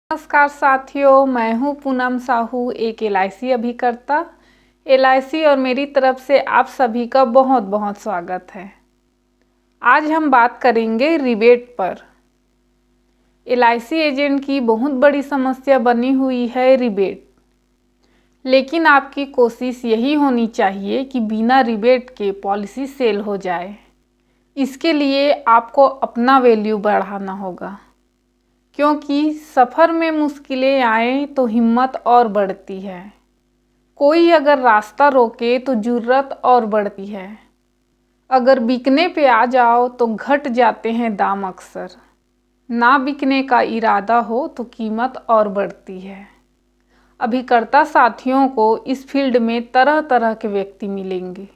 नमस्कार साथियों, मैं हूं पूनम साहू, एक एलआईसी अभिकर्ता। एलआईसी और मेरी तरफ से आप सभी का बहुत बहुत स्वागत है। आज हम बात करेंगे रिबेट पर। एलआईसी एजेंट की बहुत बड़ी समस्या बनी हुई है रिबेट। लेकिन आपकी कोशिश यही होनी चाहिए कि बिना रिबेट के पॉलिसी सेल हो जाए। इसके लिए आपको अपना वैल्यू बढ़ाना होगा, क्योंकि सफ़र में मुश्किलें आए तो हिम्मत और बढ़ती है। कोई अगर रास्ता रोके तो जुर्रत और बढ़ती है। अगर बिकने पे आ जाओ तो घट जाते हैं दाम अक्सर। ना बिकने का इरादा हो तो कीमत और बढ़ती है। अभिकर्ता साथियों को इस फील्ड में तरह तरह के व्यक्ति मिलेंगे।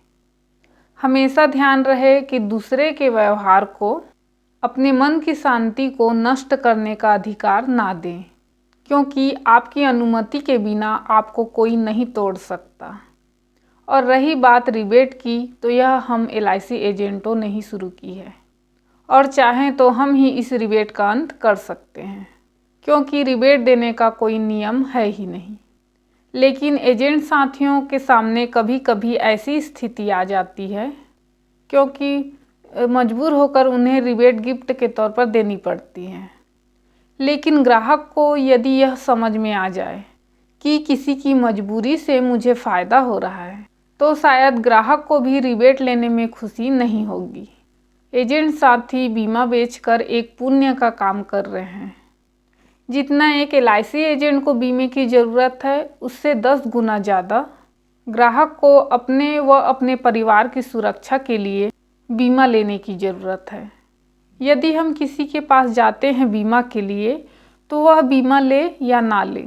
हमेशा ध्यान रहे कि दूसरे के व्यवहार को, अपने मन की शांति को नष्ट करने का अधिकार ना दें, क्योंकि आपकी अनुमति के बिना आपको कोई नहीं तोड़ सकता। और रही बात रिबेट की, तो यह हम एलआईसी एजेंटों ने ही शुरू की है, और चाहें तो हम ही इस रिबेट का अंत कर सकते हैं, क्योंकि रिबेट देने का कोई नियम है ही नहीं। लेकिन एजेंट साथियों के सामने कभी कभी ऐसी स्थिति आ जाती है, क्योंकि मजबूर होकर उन्हें रिबेट गिफ्ट के तौर पर देनी पड़ती है। लेकिन ग्राहक को यदि यह समझ में आ जाए कि किसी की मजबूरी से मुझे फ़ायदा हो रहा है, तो शायद ग्राहक को भी रिबेट लेने में खुशी नहीं होगी। एजेंट साथी बीमा बेचकर एक पुण्य का काम कर रहे हैं। जितना एक एलआईसी एजेंट को बीमे की ज़रूरत है, उससे 10 गुना ज़्यादा ग्राहक को अपने व अपने परिवार की सुरक्षा के लिए बीमा लेने की ज़रूरत है। यदि हम किसी के पास जाते हैं बीमा के लिए, तो वह बीमा ले या ना ले,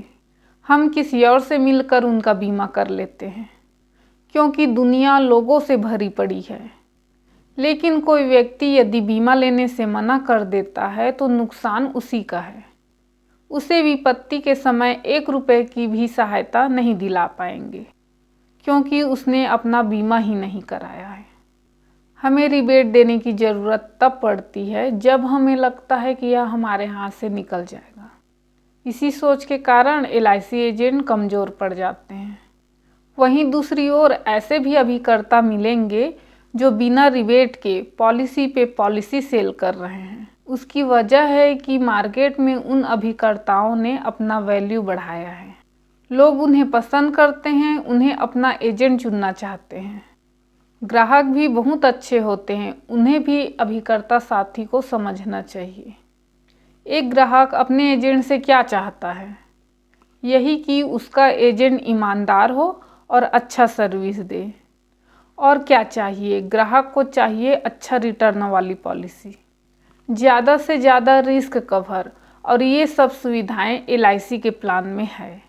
हम किसी और से मिलकर उनका बीमा कर लेते हैं, क्योंकि दुनिया लोगों से भरी पड़ी है। लेकिन कोई व्यक्ति यदि बीमा लेने से मना कर देता है तो नुकसान उसी का है। उसे विपत्ति के समय 1 रुपये की भी सहायता नहीं दिला पाएंगे, क्योंकि उसने अपना बीमा ही नहीं कराया है। हमें रिबेट देने की ज़रूरत तब पड़ती है जब हमें लगता है कि यह हमारे हाथ से निकल जाएगा। इसी सोच के कारण एलआईसी एजेंट कमज़ोर पड़ जाते हैं। वहीं दूसरी ओर ऐसे भी अभिकर्ता मिलेंगे जो बिना रिबेट के पॉलिसी पे पॉलिसी सेल कर रहे हैं। उसकी वजह है कि मार्केट में उन अभिकर्ताओं ने अपना वैल्यू बढ़ाया है। लोग उन्हें पसंद करते हैं, उन्हें अपना एजेंट चुनना चाहते हैं। ग्राहक भी बहुत अच्छे होते हैं, उन्हें भी अभिकर्ता साथी को समझना चाहिए। एक ग्राहक अपने एजेंट से क्या चाहता है? यही कि उसका एजेंट ईमानदार हो और अच्छा सर्विस दे। और क्या चाहिए? ग्राहक को चाहिए अच्छा रिटर्न वाली पॉलिसी, ज़्यादा से ज़्यादा रिस्क कवर, और ये सब सुविधाएं एलआईसी के प्लान में है।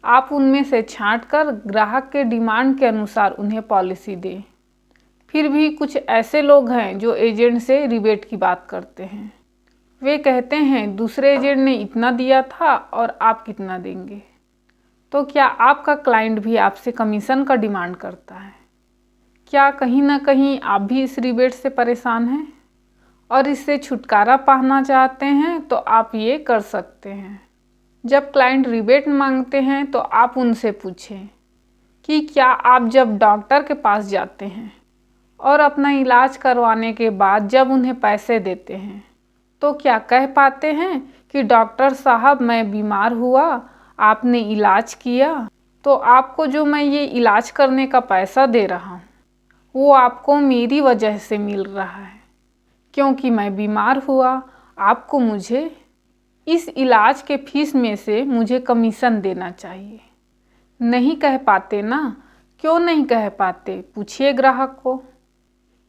आप उनमें से छांटकर ग्राहक के डिमांड के अनुसार उन्हें पॉलिसी दें। फिर भी कुछ ऐसे लोग हैं जो एजेंट से रिबेट की बात करते हैं। वे कहते हैं दूसरे एजेंट ने इतना दिया था और आप कितना देंगे। तो क्या आपका क्लाइंट भी आपसे कमीशन का डिमांड करता है? क्या कहीं ना कहीं आप भी इस रिबेट से परेशान हैं और इससे छुटकारा पाना चाहते हैं? तो आप ये कर सकते हैं। जब क्लाइंट रिबेट मांगते हैं तो आप उनसे पूछें कि क्या आप जब डॉक्टर के पास जाते हैं और अपना इलाज करवाने के बाद जब उन्हें पैसे देते हैं, तो क्या कह पाते हैं कि डॉक्टर साहब मैं बीमार हुआ, आपने इलाज किया, तो आपको जो मैं ये इलाज करने का पैसा दे रहा हूँ वो आपको मेरी वजह से मिल रहा है, क्योंकि मैं बीमार हुआ, आपको मुझे इस इलाज के फीस में से मुझे कमीशन देना चाहिए। नहीं कह पाते ना? क्यों नहीं कह पाते? पूछिए ग्राहक को।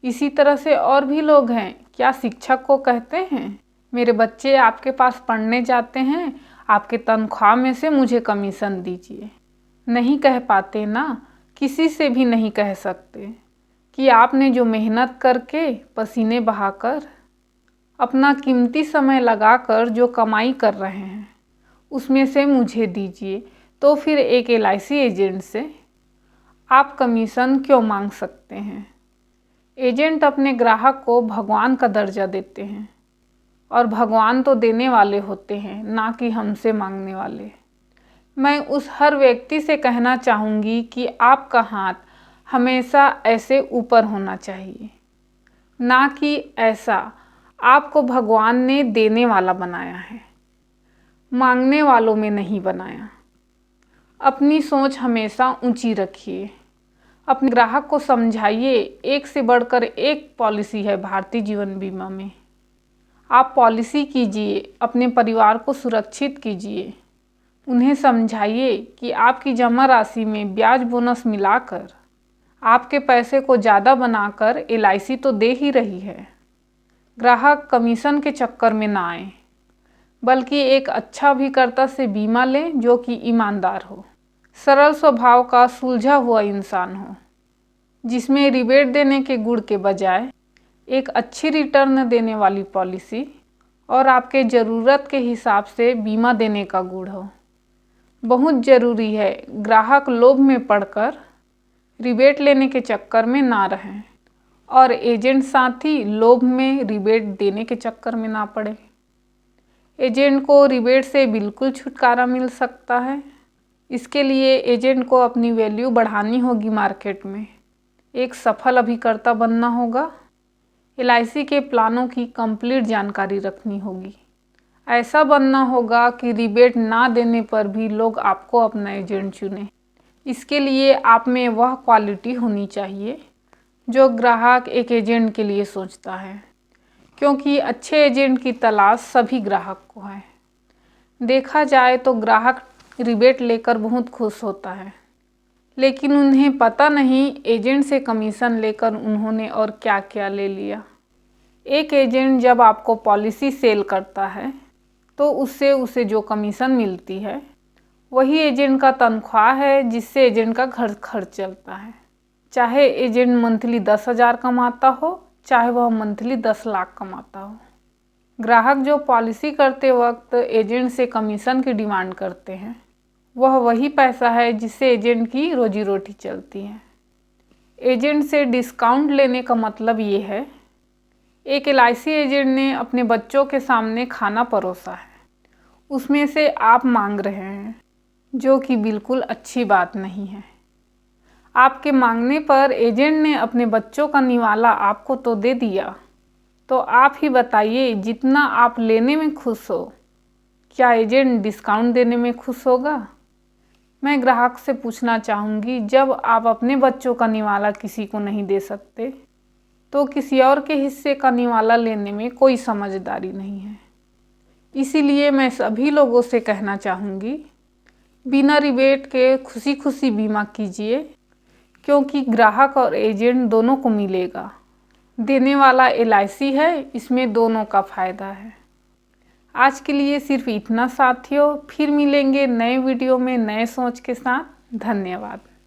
इसी तरह से और भी लोग हैं। क्या शिक्षक को कहते हैं मेरे बच्चे आपके पास पढ़ने जाते हैं, आपके तनख्वाह में से मुझे कमीशन दीजिए? नहीं कह पाते ना? किसी से भी नहीं कह सकते कि आपने जो मेहनत करके, पसीने बहाकर, अपना कीमती समय लगाकर जो कमाई कर रहे हैं उसमें से मुझे दीजिए। तो फिर एक एलआईसी एजेंट से आप कमीशन क्यों मांग सकते हैं? एजेंट अपने ग्राहक को भगवान का दर्जा देते हैं। और भगवान तो देने वाले होते हैं, ना कि हमसे मांगने वाले। मैं उस हर व्यक्ति से कहना चाहूँगी कि आपका हाथ हमेशा ऐसे ऊपर होना चाहिए, ना कि ऐसा। आपको भगवान ने देने वाला बनाया है, मांगने वालों में नहीं बनाया। अपनी सोच हमेशा ऊंची रखिए। अपने ग्राहक को समझाइए, एक से बढ़कर एक पॉलिसी है भारतीय जीवन बीमा में। आप पॉलिसी कीजिए, अपने परिवार को सुरक्षित कीजिए। उन्हें समझाइए कि आपकी जमा राशि में ब्याज बोनस मिलाकर आपके पैसे को ज़्यादा बनाकर LIC तो दे ही रही है। ग्राहक कमीशन के चक्कर में ना आए, बल्कि एक अच्छा अभिकर्ता से बीमा लें जो कि ईमानदार हो, सरल स्वभाव का सुलझा हुआ इंसान हो, जिसमें रिबेट देने के गुण के बजाय एक अच्छी रिटर्न देने वाली पॉलिसी और आपके ज़रूरत के हिसाब से बीमा देने का गुण हो। बहुत ज़रूरी है ग्राहक लोभ में पड़कर रिबेट लेने के चक्कर में ना रहें और एजेंट साथी लोभ में रिबेट देने के चक्कर में ना पड़े। एजेंट को रिबेट से बिल्कुल छुटकारा मिल सकता है। इसके लिए एजेंट को अपनी वैल्यू बढ़ानी होगी, मार्केट में एक सफल अभिकर्ता बनना होगा, LIC के प्लानों की कंप्लीट जानकारी रखनी होगी। ऐसा बनना होगा कि रिबेट ना देने पर भी लोग आपको अपना एजेंट चुने। इसके लिए आप में वह क्वालिटी होनी चाहिए जो ग्राहक एक एजेंट के लिए सोचता है, क्योंकि अच्छे एजेंट की तलाश सभी ग्राहक को है। देखा जाए तो ग्राहक रिबेट लेकर बहुत खुश होता है, लेकिन उन्हें पता नहीं एजेंट से कमीशन लेकर उन्होंने और क्या क्या ले लिया। एक एजेंट जब आपको पॉलिसी सेल करता है तो उससे उसे जो कमीशन मिलती है वही एजेंट का तनख्वाह है, जिससे एजेंट का घर खर्च चलता है। चाहे एजेंट मंथली 10,000 कमाता हो, चाहे वह मंथली 10 लाख कमाता हो। ग्राहक जो पॉलिसी करते वक्त एजेंट से कमीशन की डिमांड करते हैं, वह वही पैसा है जिससे एजेंट की रोजी रोटी चलती है। एजेंट से डिस्काउंट लेने का मतलब ये है, एक LIC एजेंट ने अपने बच्चों के सामने खाना परोसा है, उसमें से आप मांग रहे हैं, जो कि बिल्कुल अच्छी बात नहीं है। आपके मांगने पर एजेंट ने अपने बच्चों का निवाला आपको तो दे दिया, तो आप ही बताइए, जितना आप लेने में खुश हो, क्या एजेंट डिस्काउंट देने में खुश होगा? मैं ग्राहक से पूछना चाहूँगी, जब आप अपने बच्चों का निवाला किसी को नहीं दे सकते, तो किसी और के हिस्से का निवाला लेने में कोई समझदारी नहीं है। इसीलिए मैं सभी लोगों से कहना चाहूँगी, बिना रिबेट के खुशी खुशी बीमा कीजिए, क्योंकि ग्राहक और एजेंट दोनों को मिलेगा। देने वाला LIC है, इसमें दोनों का फ़ायदा है। आज के लिए सिर्फ इतना साथियों, फिर मिलेंगे नए वीडियो में नए सोच के साथ। धन्यवाद।